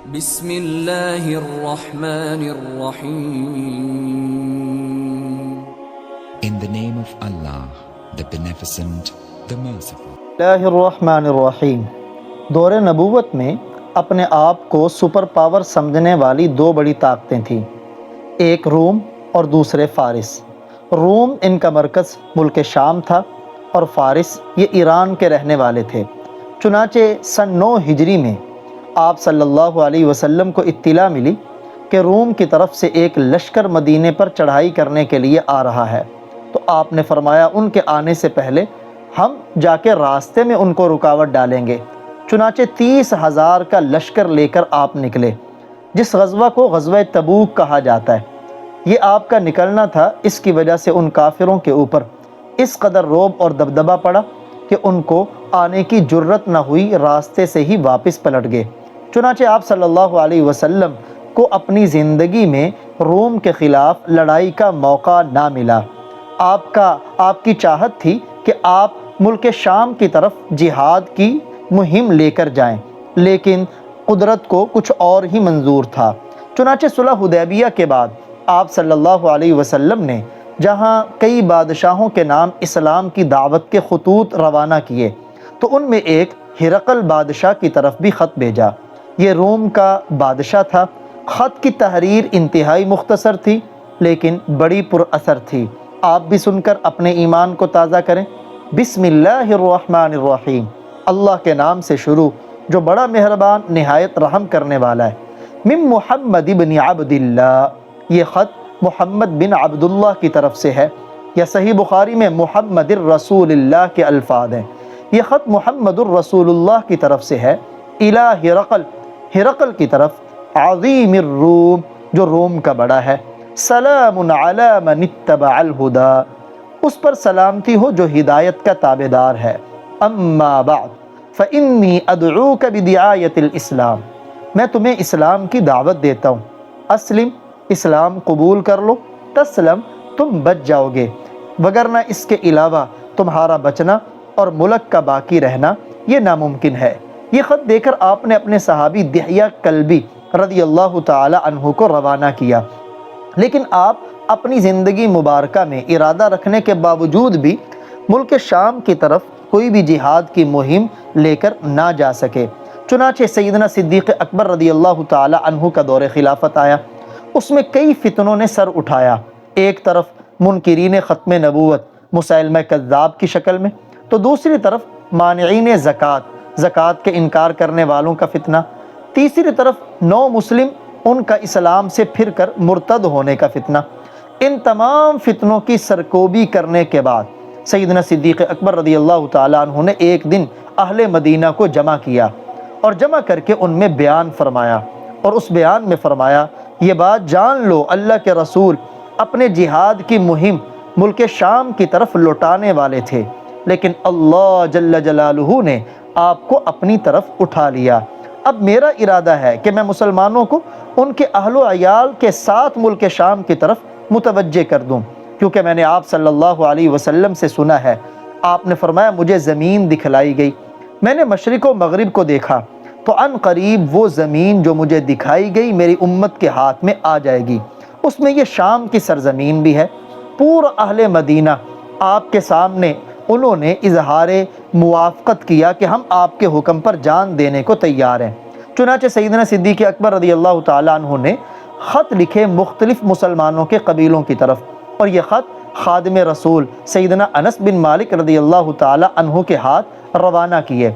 بسم اللہ الرحمن الرحیم. In the name of Allah, the Beneficent, the Merciful. اللہ الرحمن الرحیم. دور نبوت میں اپنے آپ کو سپر پاور سمجھنے والی دو بڑی طاقتیں تھیں، ایک روم اور دوسرے فارس. روم ان کا مرکز ملک شام تھا اور فارس یہ ایران کے رہنے والے تھے. چنانچہ سن 9 ہجری میں آپ صلی اللہ علیہ وسلم کو اطلاع ملی کہ روم کی طرف سے ایک لشکر مدینے پر چڑھائی کرنے کے لیے آ رہا ہے. تو آپ نے فرمایا ان کے آنے سے پہلے ہم جا کے راستے میں ان کو رکاوٹ ڈالیں گے. چنانچہ 30,000 کا لشکر لے کر آپ نکلے، جس غزوہ کو غزوہ تبوک کہا جاتا ہے. یہ آپ کا نکلنا تھا، اس کی وجہ سے ان کافروں کے اوپر اس قدر رعب اور دبدبہ پڑا کہ ان کو آنے کی جرت نہ ہوئی، راستے سے ہی واپس پلٹ گئے. چنانچہ آپ صلی اللہ علیہ وسلم کو اپنی زندگی میں روم کے خلاف لڑائی کا موقع نہ ملا. آپ کی چاہت تھی کہ آپ ملک شام کی طرف جہاد کی مہم لے کر جائیں، لیکن قدرت کو کچھ اور ہی منظور تھا. چنانچہ صلح حدیبیہ کے بعد آپ صلی اللہ علیہ وسلم نے جہاں کئی بادشاہوں کے نام اسلام کی دعوت کے خطوط روانہ کیے، تو ان میں ایک ہرقل بادشاہ کی طرف بھی خط بھیجا. یہ روم کا بادشاہ تھا. خط کی تحریر انتہائی مختصر تھی لیکن بڑی پر اثر تھی. آپ بھی سن کر اپنے ایمان کو تازہ کریں. بسم اللہ الرحمن الرحیم. اللہ کے نام سے شروع جو بڑا مہربان نہایت رحم کرنے والا ہے. من محمد بن عبداللہ. یہ خط محمد بن عبداللہ کی طرف سے ہے، یا صحیح بخاری میں محمد الرسول اللہ کے الفاظ ہیں. یہ خط محمد الرسول اللہ کی طرف سے ہے الی ہرقل کی طرف، عظیم الروم جو روم کا بڑا ہے. سلام علی من اتبع الہدی. اس پر سلامتی ہو جو ہدایت کا تابعدار ہے. اما بعد فانی ادعوک بدعایت الاسلام. میں تمہیں اسلام کی دعوت دیتا ہوں. اسلم، اسلام قبول کر لو. تسلم، تم بچ جاؤ گے، وگرنہ اس کے علاوہ تمہارا بچنا اور ملک کا باقی رہنا یہ ناممکن ہے. یہ خط دے کر آپ نے اپنے صحابی دحیہ کلبی رضی اللہ تعالی عنہ کو روانہ کیا، لیکن آپ اپنی زندگی مبارکہ میں ارادہ رکھنے کے باوجود بھی ملک شام کی طرف کوئی بھی جہاد کی مہم لے کر نہ جا سکے. چنانچہ سیدنا صدیق اکبر رضی اللہ تعالی عنہ کا دور خلافت آیا. اس میں کئی فتنوں نے سر اٹھایا. ایک طرف منکرین ختم نبوت مسیلمہ کذاب کی شکل میں، تو دوسری طرف مانعین زکوٰۃ کے انکار کرنے والوں کا فتنہ، تیسری طرف نو مسلم ان کا اسلام سے پھر کر مرتد ہونے کا فتنہ. ان تمام فتنوں کی سرکوبی کرنے کے بعد سیدنا صدیق اکبر رضی اللہ تعالیٰ عنہ نے ایک دن اہل مدینہ کو جمع کیا اور جمع کر کے ان میں بیان فرمایا، اور اس بیان میں فرمایا یہ بات جان لو اللہ کے رسول اپنے جہاد کی مہم ملک شام کی طرف لوٹانے والے تھے، لیکن اللہ جل جلالہ نے آپ کو اپنی طرف اٹھا لیا. اب میرا ارادہ ہے کہ میں مسلمانوں کو ان کے اہل و عیال کے ساتھ ملک شام کی طرف متوجہ کر دوں، کیونکہ میں نے آپ صلی اللہ علیہ وسلم سے سنا ہے. آپ نے فرمایا مجھے زمین دکھلائی گئی، میں نے مشرق و مغرب کو دیکھا، تو عن قریب وہ زمین جو مجھے دکھائی گئی میری امت کے ہاتھ میں آ جائے گی. اس میں یہ شام کی سرزمین بھی ہے. پورا اہل مدینہ آپ کے سامنے انہوں نے اظہار موافقت کیا کہ ہم آپ کے حکم پر جان دینے کو تیار ہیں. چنانچہ سیدنا صدیق اکبر رضی اللہ تعالیٰ عنہ نے خط لکھے مختلف مسلمانوں کے قبیلوں کی طرف، اور یہ خط خادم رسول سیدنا انس بن مالک رضی اللہ تعالیٰ عنہ کے ہاتھ روانہ کیے.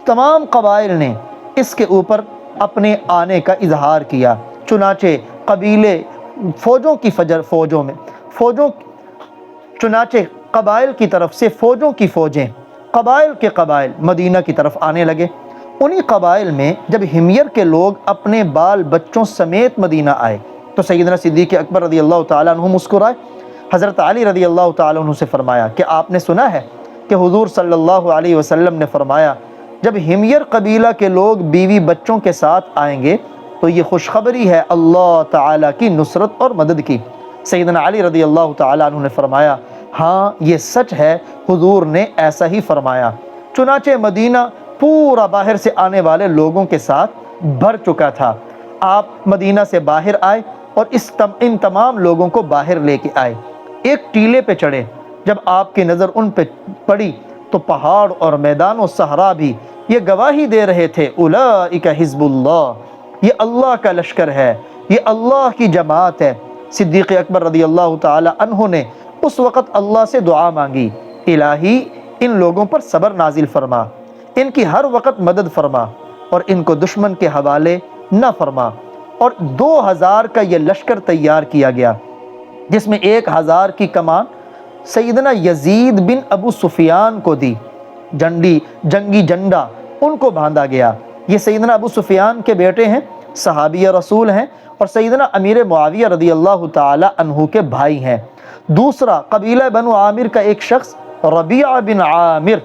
تمام قبائل نے اس کے اوپر اپنے آنے کا اظہار کیا. چنانچہ قبائل کی طرف سے فوجوں کی فوجیں قبائل مدینہ کی طرف آنے لگے. انہی قبائل میں جب حمیر کے لوگ اپنے بال بچوں سمیت مدینہ آئے تو سیدنا صدیق اکبر رضی اللہ تعالیٰ عنہ مسکرائے. حضرت علی رضی اللہ تعالیٰ عنہ سے فرمایا کہ آپ نے سنا ہے کہ حضور صلی اللہ علیہ وسلم نے فرمایا جب حمیر قبیلہ کے لوگ بیوی بچوں کے ساتھ آئیں گے تو یہ خوشخبری ہے اللہ تعالیٰ کی نصرت اور مدد کی. سیدنا علی رضی اللہ تعالیٰ عنہ نے فرمایا ہاں یہ سچ ہے، حضور نے ایسا ہی فرمایا. چنانچہ مدینہ پورا باہر سے آنے والے لوگوں کے ساتھ بھر چکا تھا۔ آپ مدینہ سے باہر آئے اور ان تمام لوگوں کو باہر لے کے آئے۔ ایک ٹیلے پہ چڑھے، جب آپ کی نظر ان پہ پڑی تو پہاڑ اور میدان و صحرا بھی یہ گواہی دے رہے تھے، اولئک حزب اللہ، یہ اللہ کا لشکر ہے، یہ اللہ کی جماعت ہے۔ صدیق اکبر رضی اللہ تعالی عنہ نے اس وقت اللہ سے دعا مانگی، الہی ان لوگوں پر صبر نازل فرما، ان کی ہر وقت مدد فرما اور ان کو دشمن کے حوالے نہ فرما۔ اور 2000 کا یہ لشکر تیار کیا گیا، جس میں 1000 کی کمان سیدنا یزید بن ابو سفیان کو دی، جنگی جنڈا ان کو باندھا گیا۔ یہ سیدنا ابو سفیان کے بیٹے ہیں، صحابی رسول ہیں اور سیدنا امیر معاویہ رضی اللہ تعالی عنہ کے بھائی ہیں۔ دوسرا قبیلہ بنو عامر کا ایک شخص ربیعہ بن عامر،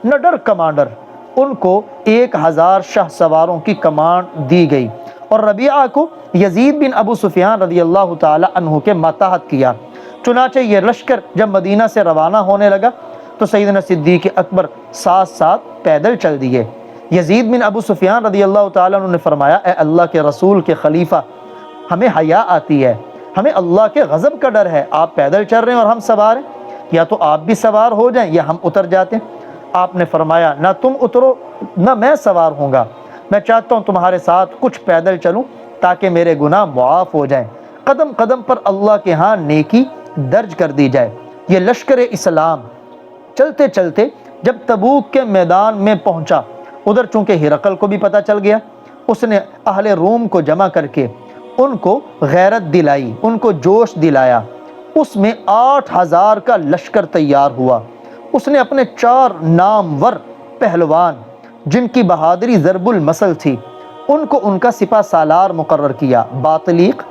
نڈر کمانڈر، ان کو 1000 شاہ سواروں کی کمانڈ دی گئی اور ربیعہ کو یزید بن ابو سفیان رضی اللہ تعالی عنہ کے ماتحت کیا۔ چنانچہ یہ لشکر جب مدینہ سے روانہ ہونے لگا تو سیدنا صدیق اکبر ساتھ ساتھ پیدل چل دیے۔ یزید بن ابو سفیان رضی اللہ تعالیٰ عنہ نے فرمایا، اے اللہ کے رسول کے خلیفہ، ہمیں حیا آتی ہے، ہمیں اللہ کے غضب کا ڈر ہے، آپ پیدل چل رہے ہیں اور ہم سوار ہیں، یا تو آپ بھی سوار ہو جائیں یا ہم اتر جاتے ہیں۔ آپ نے فرمایا، نہ تم اترو نہ میں سوار ہوں گا، میں چاہتا ہوں تمہارے ساتھ کچھ پیدل چلوں تاکہ میرے گناہ معاف ہو جائیں، قدم قدم پر اللہ کے ہاں نیکی درج کر دی جائے۔ یہ لشکر اسلام چلتے چلتے جب تبوک کے میدان میں پہنچا، ادھر چونکہ ہرقل کو بھی پتہ چل گیا، اس نے اہل روم کو جمع کر کے ان کو غیرت دلائی، ان کو جوش دلایا۔ اس میں 8000 کا لشکر تیار ہوا۔ اس نے اپنے 4 نامور پہلوان جن کی بہادری ضرب المثل تھی، ان کو ان کا سپہ سالار مقرر کیا، باطلیق،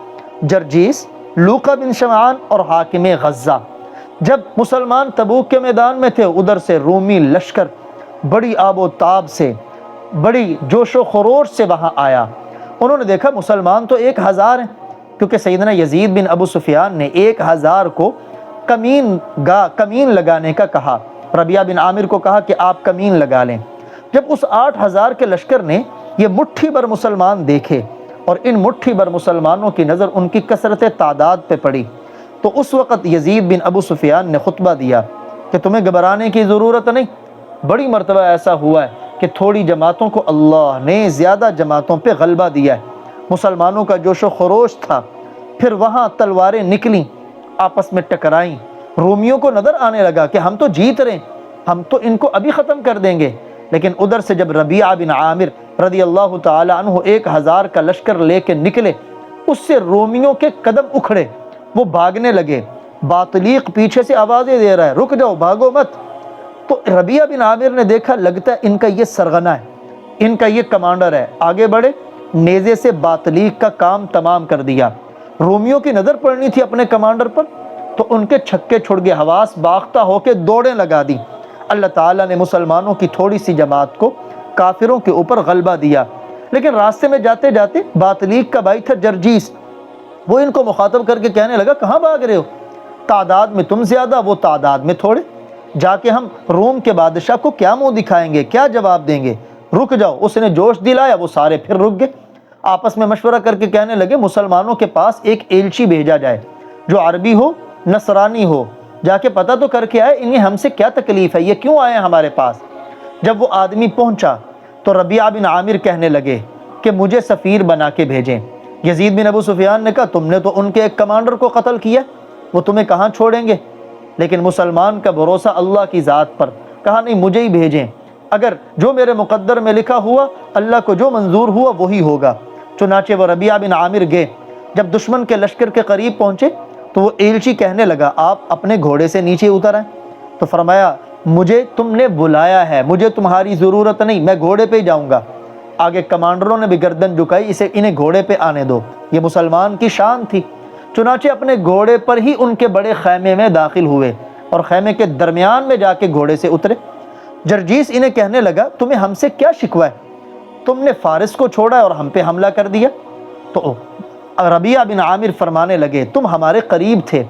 جرجیس، لوقا بن شمعان اور حاکم غزہ۔ جب مسلمان تبوک کے میدان میں تھے، ادھر سے رومی لشکر بڑی آب و تاب سے، بڑی جوش و خروش سے وہاں آیا۔ انہوں نے دیکھا مسلمان تو 1000 ہیں، کیونکہ سیدنا یزید بن ابو سفیان نے 1000 کو کمین لگانے کا کہا، ربیعہ بن عامر کو کہا کہ آپ کمین لگا لیں۔ جب اس 8000 کے لشکر نے یہ مٹھی بھر مسلمان دیکھے اور ان مٹھی بھر مسلمانوں کی نظر ان کی کثرت تعداد پہ پڑی، تو اس وقت یزید بن ابو سفیان نے خطبہ دیا کہ تمہیں گھبرانے کی ضرورت نہیں، بڑی مرتبہ ایسا ہوا ہے کہ تھوڑی جماعتوں کو اللہ نے زیادہ جماعتوں پہ غلبہ دیا ہے۔ مسلمانوں کا جوش و خروش تھا، پھر وہاں تلواریں نکلیں، آپس میں ٹکرائیں، رومیوں کو نظر آنے لگا کہ ہم تو جیت رہے ہیں، ہم تو ان کو ابھی ختم کر دیں گے۔ لیکن ادھر سے جب ربیعہ بن عامر رضی اللہ تعالی عنہ 1000 کا لشکر لے کے نکلے، اس سے رومیوں کے قدم اکھڑے، وہ بھاگنے لگے۔ باطلیق پیچھے سے آوازیں دے رہا ہے، رک جاؤ، بھاگو مت۔ تو ربیعہ بن عامر نے دیکھا لگتا ہے ان کا یہ سرغنہ ہے، ان کا یہ کمانڈر ہے، آگے بڑھے، نیزے سے باطلیق کا کام تمام کر دیا۔ رومیوں کی نظر پڑنی تھی اپنے کمانڈر پر، تو ان کے چھکے چھڑ گئے، حواس باختہ ہو کے دوڑیں لگا دی۔ اللہ تعالیٰ نے مسلمانوں کی تھوڑی سی جماعت کو کافروں کے اوپر غلبہ دیا، لیکن راستے میں جاتے جاتے باطلیق کا بھائی تھا جرجیس، وہ ان کو مخاطب کر کے کہنے لگا، کہاں بھاگ رہے ہو؟ تعداد میں تم زیادہ، وہ تعداد میں تھوڑے، جا کے ہم روم کے بادشاہ کو کیا منہ دکھائیں گے، کیا جواب دیں گے؟ رک جاؤ۔ اس نے جوش دلایا، وہ سارے پھر رک گئے، آپس میں مشورہ کر کے کہنے لگے، مسلمانوں کے پاس ایک ایلچی بھیجا جائے جو عربی ہو، نصرانی ہو، جا کے پتہ تو کر کے آئے انہیں ہم سے کیا تکلیف ہے، یہ کیوں آئے ہیں ہمارے پاس۔ جب وہ آدمی پہنچا تو ربیعہ بن عامر کہنے لگے کہ مجھے سفیر بنا کے بھیجیں۔ یزید بن ابو سفیان نے کہا، تم نے تو ان کے ایک کمانڈر کو قتل کیا، وہ تمہیں کہاں چھوڑیں گے؟ لیکن مسلمان کا بھروسہ اللہ کی ذات پر، کہا نہیں، مجھے ہی بھیجیں، اگر جو میرے مقدر میں لکھا ہوا، اللہ کو جو منظور ہوا وہی ہوگا۔ چنانچہ وہ ربیعہ بن عامر گئے۔ جب دشمن کے لشکر کے قریب پہنچے تو وہ ایلچی کہنے لگا، آپ اپنے گھوڑے سے نیچے اتر آئیں۔ تو فرمایا، مجھے تم نے بلایا ہے، مجھے تمہاری ضرورت نہیں، میں گھوڑے پہ ہی جاؤں گا۔ آگے کمانڈروں نے بھی گردن جھکائی، انہیں گھوڑے پہ آنے دو، یہ مسلمان کی شان تھی۔ چنانچہ اپنے گھوڑے پر ہی ان کے بڑے خیمے میں داخل ہوئے اور خیمے کے درمیان میں جا کے گھوڑے سے اترے۔ جرجیس انہیں کہنے لگا، تمہیں ہم سے کیا شکوہ ہے؟ تم نے فارس کو چھوڑا اور ہم پہ حملہ کر دیا۔ تو ربیعہ بن عامر فرمانے لگے، تم ہمارے قریب تھے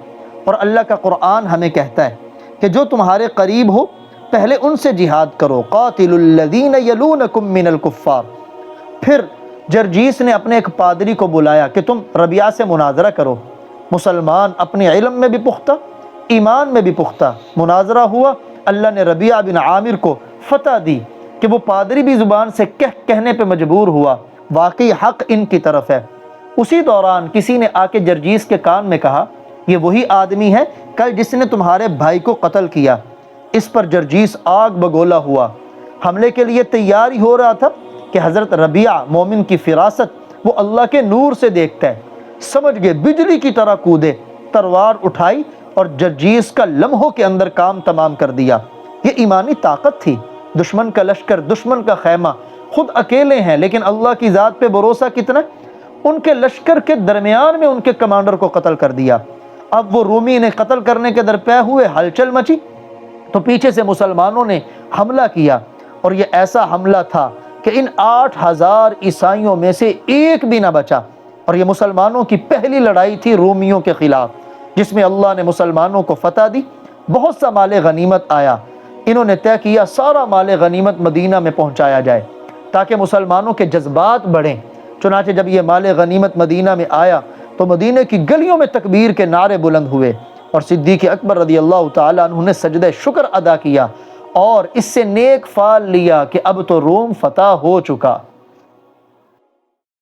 اور اللہ کا قرآن ہمیں کہتا ہے کہ جو تمہارے قریب ہو پہلے ان سے جہاد کرو، قاتلوا الذین یلونکم من الکفار، پھر جرجیس نے اپنے ایک پادری کو بلایا کہ تم ربیعہ سے مناظرہ کرو۔ مسلمان اپنے علم میں بھی پختہ، ایمان میں بھی پختہ، مناظرہ ہوا، اللہ نے ربیعہ بن عامر کو فتح دی کہ وہ پادری بھی زبان سے کہنے پہ مجبور ہوا واقعی حق ان کی طرف ہے۔ اسی دوران کسی نے آ کے جرجیس کے کان میں کہا یہ وہی آدمی ہے کل جس نے تمہارے بھائی کو قتل کیا۔ اس پر جرجیس آگ بگولا ہوا، حملے کے لیے تیار ہی ہو رہا تھا کہ حضرت ربیعہ مومن کی فراست وہ اللہ کے نور سے دیکھتا ہے، سمجھ گئے، بجلی کی طرح کودے، تلوار اٹھائی اور جرجیس کا لمحوں کے اندر کام تمام کر دیا۔ یہ ایمانی طاقت تھی۔ دشمن کا لشکر، دشمن کا خیمہ، خود اکیلے ہیں لیکن اللہ کی ذات پہ بھروسہ کتنا، ان کے لشکر کے درمیان میں ان کے کمانڈر کو قتل کر دیا۔ اب وہ رومی نے قتل کرنے کے درپے ہوئے، ہلچل مچی تو پیچھے سے مسلمانوں نے حملہ کیا، اور یہ ایسا حملہ تھا کہ ان 8000 عیسائیوں میں سے ایک بھی نہ بچا، اور یہ مسلمانوں کی پہلی لڑائی تھی رومیوں کے خلاف جس میں اللہ نے مسلمانوں کو فتح دی۔ بہت سا مال غنیمت آیا، انہوں نے طے کیا سارا مال غنیمت مدینہ میں پہنچایا جائے تاکہ مسلمانوں کے جذبات بڑھیں۔ چنانچہ جب یہ مال غنیمت مدینہ میں آیا تو مدینہ کی گلیوں میں تکبیر کے نعرے بلند ہوئے، اور صدیق اکبر رضی اللہ تعالیٰ عنہ نے سجدہ شکر ادا کیا اور اس سے نیک فال لیا کہ اب تو روم فتح ہو چکا۔